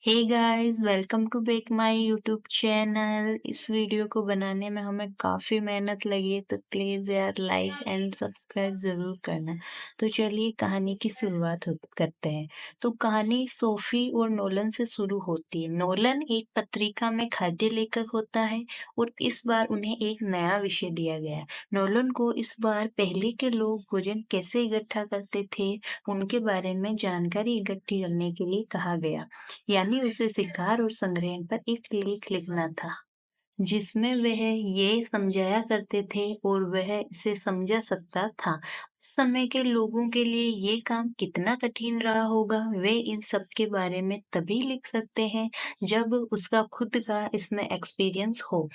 Hey guys, welcome to back my YouTube channel. इस video को बनाने में हमें काफ़ी मेहनत लगी है, तो प्लीज़ यार लाइक एंड सब्सक्राइब ज़रूर करना। तो चलिए कहानी की शुरुआत करते हैं। तो कहानी सोफी और नोलन से शुरू होती है। नोलन एक पत्रिका में खाद्य लेखक होता है और इस बार उन्हें एक नया विषय दिया गया है। नोलन को इस बार पहले के लोग भोजन कैसे इकट्ठा करते थे, उनके बारे में जानकारी इकट्ठी करने के लिए कहा गया। यानी उसे शिकार और संग्रहण पर एक लेख लिखना था, जिसमें वह ये समझाया करते थे और वह इसे समझा सकता था। उस समय के लोगों के लिए ये काम कितना कठिन रहा होगा, वे इन सब के बारे में तभी लिख सकते हैं जब उसका खुद का इसमें एक्सपीरियंस हो।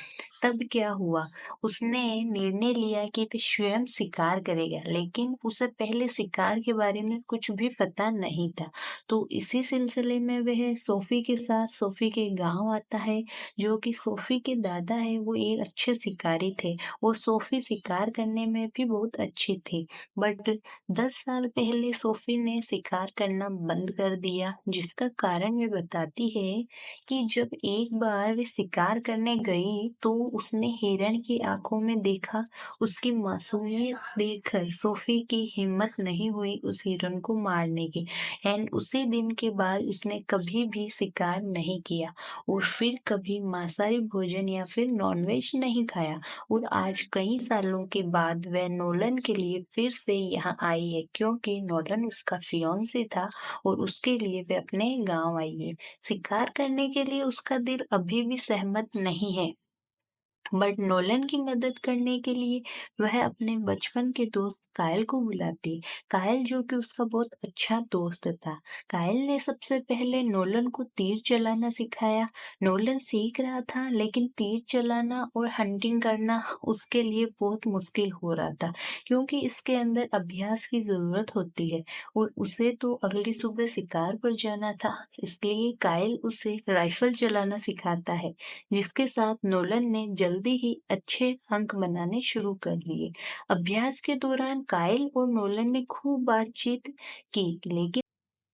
तब क्या हुआ, उसने निर्णय लिया कि वह स्वयं शिकार करेगा, लेकिन उसे पहले शिकार के बारे में कुछ भी पता नहीं था। तो इसी सिलसिले में वह सोफी के साथ सोफी के गांव आता है, जो कि सोफी के दादा है वो एक अच्छे शिकारी थे और सोफी शिकार करने में भी बहुत अच्छी थी। बट 10 साल पहले सोफी ने शिकार करना बंद कर दिया, जिसका कारण वे बताती है कि जब एक बार वे शिकार करने गई तो उसने हिरण की आंखों में देखा। उसकी मासूमियत देखकर सोफी की हिम्मत नहीं हुई उस हिरण को मारने की। एंड उसी दिन के बाद उसने कभी भी शिकार नहीं किया और फिर कभी मांसाहारी भोजन या फिर नॉनवेज नहीं खाया। और आज कई सालों के बाद वह नोलन के लिए फिर से यहाँ आई है, क्योंकि नोलन उसका फियांसे था और उसके लिए वह अपने गांव आई है। शिकार करने के लिए उसका दिल अभी भी सहमत नहीं है, बट नोलन की मदद करने के लिए वह अपने बचपन के दोस्त कायल को बुलाती। कायल जो कि उसका बहुत अच्छा दोस्त था। कायल ने सबसे पहले नोलन को तीर चलाना सिखाया। नोलन सीख रहा था, लेकिन तीर चलाना और हंटिंग करना उसके लिए बहुत मुश्किल हो रहा था, क्योंकि इसके अंदर अभ्यास की जरूरत होती है और उसे तो अगली सुबह शिकार पर जाना था। इसलिए कायल उसे राइफल चलाना सिखाता है, जिसके साथ नोलन ने जल्दी ही अच्छे अंक बनाने शुरू कर लिए। अभ्यास के दौरान काइल और नोलन ने खूब बातचीत की, लेकिन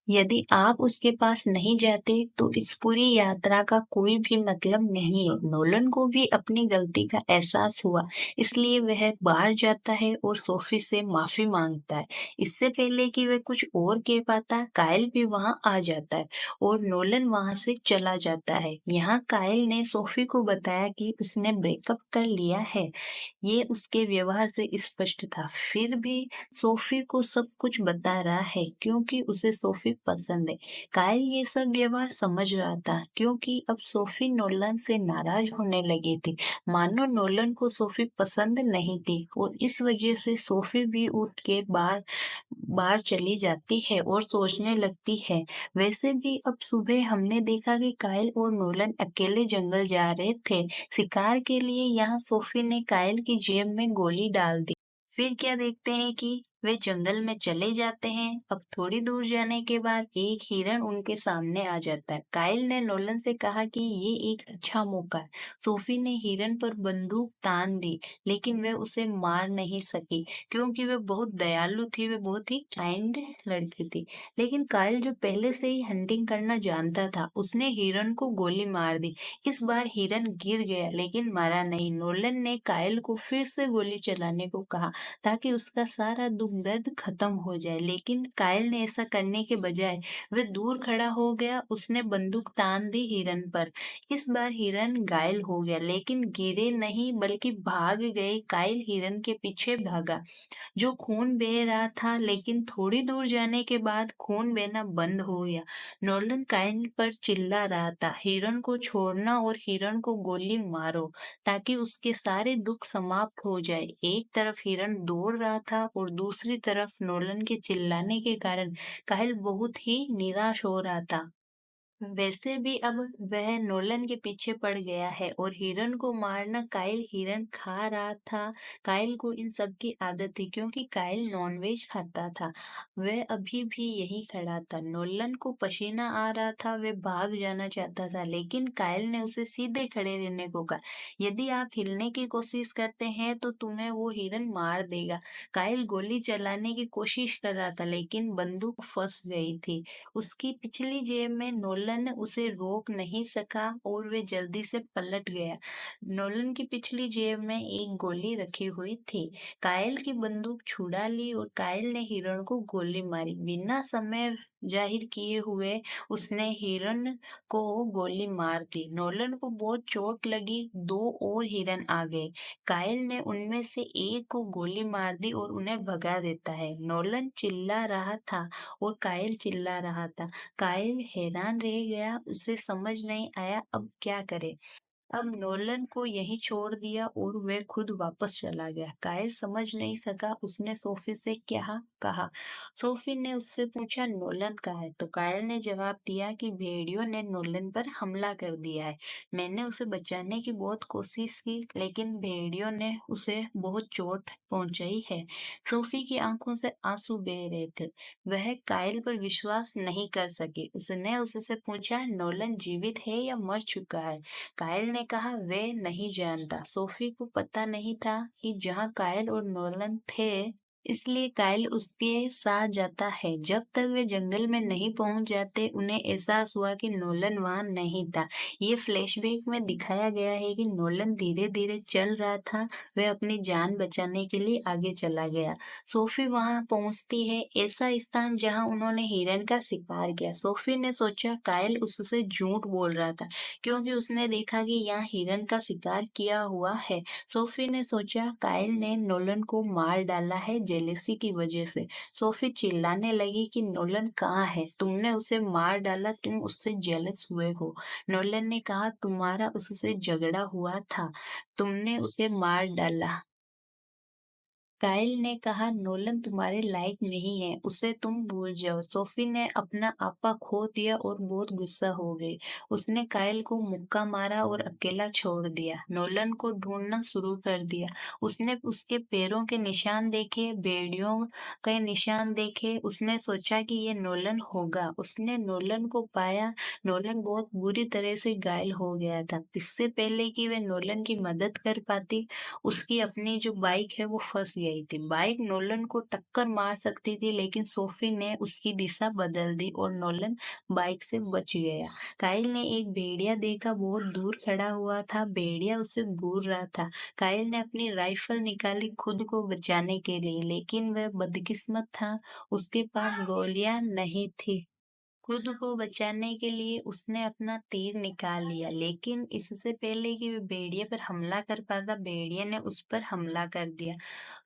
यदि आप उसके पास नहीं जाते तो इस पूरी यात्रा का कोई भी मतलब नहीं है। नोलन को भी अपनी गलती का एहसास हुआ, इसलिए वह बाहर जाता है और सोफी से माफी मांगता है। इससे पहले कि वह कुछ और कह पाता, कायल भी वहां आ जाता है और नोलन वहां से चला जाता है। यहाँ कायल ने सोफी को बताया कि उसने ब्रेकअप कर लिया है। ये उसके व्यवहार से स्पष्ट था, फिर भी सोफी को सब कुछ बता रहा है क्योंकि उसे सोफी पसंद है। कायल ये सब व्यवहार समझ रहा था, क्योंकि अब सोफी नोलन से नाराज होने लगी थी, मानो नोलन को सोफी पसंद नहीं थी और इस वजह से सोफी भी उठ के बाहर बाहर चली जाती है और सोचने लगती है। वैसे भी अब सुबह हमने देखा कि कायल और नोलन अकेले जंगल जा रहे थे शिकार के लिए। यहाँ सोफी ने कायल की जेब में गोली डाल दी। फिर क्या देखते हैं कि वे जंगल में चले जाते हैं। अब थोड़ी दूर जाने के बाद एक हिरण उनके सामने आ जाता है। काइल ने नोलन से कहा कि ये एक अच्छा मौका है। सोफी ने हिरण पर बंदूक तान दी, लेकिन वे उसे मार नहीं सकी, क्योंकि वे बहुत दयालु थी, वे बहुत ही काइंड लड़की थी। लेकिन काइल जो पहले से ही हंटिंग करना जानता था, उसने हिरण को गोली मार दी। इस बार हिरण गिर गया, लेकिन मरा नहीं। नोलन ने काइल को फिर से गोली चलाने को कहा, ताकि उसका सारा दुख दर्द खत्म हो जाए, लेकिन कायल ने ऐसा करने के बजाय वह दूर खड़ा हो गया। उसने बंदूक तान दी हिरन पर। इस बार हिरन घायल हो गया, लेकिन गिरे नहीं बल्कि भाग गए। कायल हिरन के पीछे भागा, जो खून बह रहा था, लेकिन थोड़ी दूर जाने के बाद खून बहना बंद हो गया। नोलन कायल पर चिल्ला रहा था, हिरन को छोड़ना और हिरन को गोली मारो, ताकि उसके सारे दुख समाप्त हो जाए। एक तरफ हिरन दौड़ रहा था और दूसरी तरफ नोलन के चिल्लाने के कारण काहिल बहुत ही निराश हो रहा था। वैसे भी अब वह नोलन के पीछे पड़ गया है और हिरन को मारना काइल हिरन खा रहा था। काइल को इन सब की आदत थी, क्योंकि काइल नॉनवेज खाता था। वह अभी भी यही खड़ा था। नोलन को पसीना आ रहा था, वह भाग जाना चाहता था, लेकिन काइल ने उसे सीधे खड़े रहने को कहा। यदि आप हिलने की कोशिश करते हैं तो तुम्हें वो हिरन मार देगा। काइल गोली चलाने की कोशिश कर रहा था, लेकिन बंदूक फंस गई थी। उसकी पिछली जेब में नोलन नोलन उसे रोक नहीं सका और वे जल्दी से पलट गया। नोलन की पिछली जेब में एक गोली रखी हुई थी। कायल की बंदूक छुड़ा ली और कायल ने हिरण को गोली मारी। बिना समय जाहिर किए हुए उसने हिरण को गोली मार दी। नोलन को बहुत चोट लगी। 2 और हिरन आ गए। कायल ने उनमें से एक को गोली मार दी और उन्हें भगा देता है। नोलन चिल्ला रहा था और कायल चिल्ला रहा था। कायल हैरान रह गया, उसे समझ नहीं आया अब क्या करे। अब नोलन को यहीं छोड़ दिया और वह खुद वापस चला गया। कायल समझ नहीं सका उसने सोफी से क्या कहा। सोफी ने उससे पूछा नोलन कहाँ है, तो कायल ने जवाब दिया कि भेड़ियों ने नोलन पर हमला कर दिया है। मैंने उसे बचाने की बहुत कोशिश की लेकिन भेड़ियों ने उसे बहुत चोट पहुंचाई है। सोफी की आंखों से आंसू बह रहे थे। वह कायल पर विश्वास नहीं कर सकी। उसने उससे पूछा नोलन जीवित है या मर चुका है। कायल ने कहा वे नहीं जानता। सोफी को पता नहीं था कि जहाँ कायल और नोलन थे इसलिए कायल उसके साथ जाता है। जब तक वे जंगल में नहीं पहुंच जाते उन्हें एहसास हुआ कि नोलन वहां नहीं था। ये फ्लैशबैक में दिखाया गया है कि नोलन धीरे धीरे चल रहा था। वह अपनी जान बचाने के लिए आगे चला गया। सोफी वहां पहुंचती है, ऐसा स्थान जहां उन्होंने हिरन का शिकार किया। सोफी ने सोचा कायल उससे झूठ बोल रहा था क्योंकि उसने देखा कि यहाँ हिरन का शिकार किया हुआ है। सोफी ने सोचा कायल ने नोलन को मार डाला है जेलेसी की वजह से। सोफी चिल्लाने लगी कि नोलन कहाँ है, तुमने उसे मार डाला, तुम उससे जेलस हुए हो। नोलन ने कहा तुम्हारा उससे झगड़ा हुआ था, तुमने उसे मार डाला। काइल ने कहा नोलन तुम्हारे लायक नहीं है, उसे तुम भूल जाओ। सोफी ने अपना आपा खो दिया और बहुत गुस्सा हो गई। उसने काइल को मुक्का मारा और अकेला छोड़ दिया। नोलन को ढूंढना शुरू कर दिया। उसने उसके पैरों के निशान देखे, बेड़ियों के निशान देखे। उसने सोचा कि ये नोलन होगा। उसने नोलन को पाया। नोलन बहुत बुरी तरह से घायल हो गया था। इससे पहले कि वे नोलन की मदद कर पाती उसकी अपनी जो बाइक है वो फंस गई थी। बाइक नोलन को टक्कर मार सकती थी लेकिन सोफी ने उसकी दिशा बदल दी और नोलन बाइक से बच गया। काइल ने एक भेड़िया देखा, बहुत दूर खड़ा हुआ था। भेड़िया उसे घूर रहा था। काइल ने अपनी राइफल निकाली खुद को बचाने के लिए, लेकिन वह बदकिस्मत था, उसके पास गोलियां नहीं थी। खुद को बचाने के लिए उसने अपना तीर निकाल लिया, लेकिन इससे पहले कि वह भेड़िए पर हमला कर पाता, भेड़िए ने उस पर हमला कर दिया।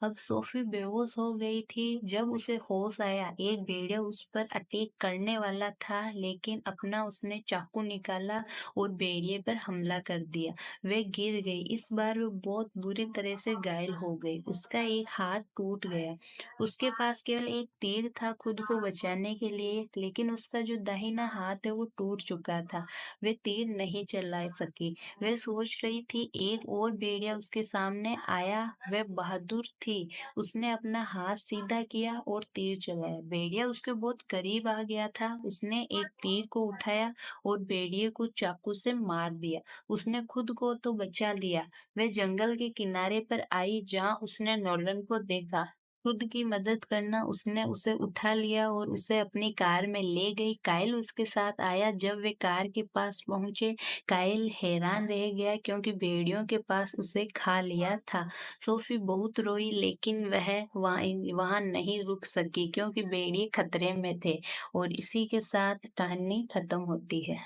अब सोफी बेहोश हो गई थी। जब उसे होश आया, एक भेड़िया उस पर अटैक करने वाला था, लेकिन अपना उसने चाकू निकाला और भेड़िए पर हमला कर दिया। वह गिर गई। इस बार वह बहुत बुरी तरह से घायल हो गई। उसका एक हाथ टूट गया। उसके पास केवल एक तीर था खुद को बचाने के लिए, लेकिन उसका जो दाहिना हाथ है वो टूट चुका था। वह तीर नहीं चला सकी। वह सोच रही थी, एक और भेड़िया उसके सामने आया। वह बहादुर थी। उसने अपना हाथ सीधा किया और तीर चलाया। भेड़िया उसके बहुत करीब आ गया था। उसने एक तीर को उठाया और भेड़िए को चाकू से मार दिया। उसने खुद को तो बचा लिया। वह जंगल के किनारे पर आई जहाँ उसने नोलन को देखा। खुद की मदद करना उसने उसे उठा लिया और उसे अपनी कार में ले गई। काइल उसके साथ आया। जब वे कार के पास पहुंचे, काइल हैरान रह गया क्योंकि भेड़ियों के पास उसे खा लिया था। सोफी बहुत रोई लेकिन वह वहां नहीं रुक सकी क्योंकि भेड़िए खतरे में थे। और इसी के साथ कहानी खत्म होती है।